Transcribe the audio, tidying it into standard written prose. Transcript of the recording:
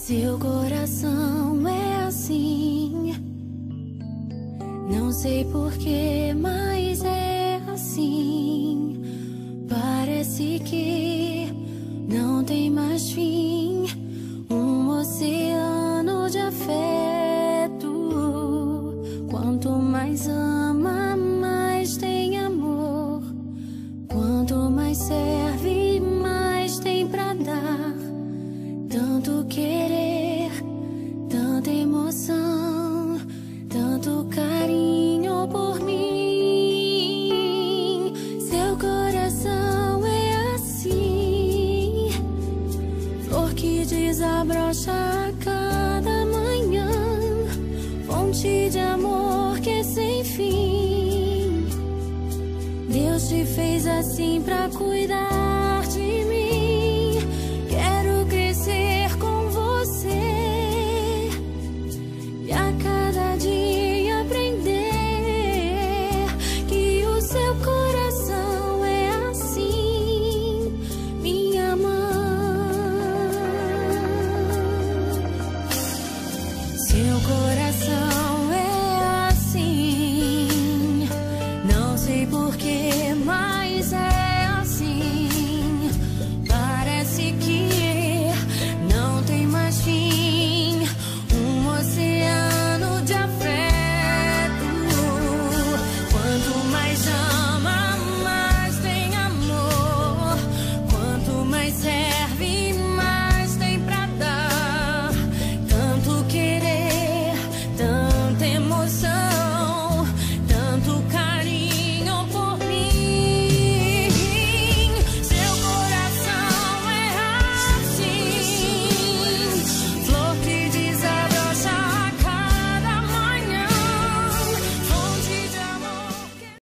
Seu coração é assim, não sei porquê, mas é assim. Parece que não tem mais fim, um oceano de afeto. Quanto mais ama, mais tem amor. Quanto mais serve, mais tem pra dar. Tanto querer, tanta emoção, tanto carinho por mim. Seu coração é assim, flor que desabrocha a cada manhã, fonte de amor que é sem fim. Deus te fez assim pra cuidar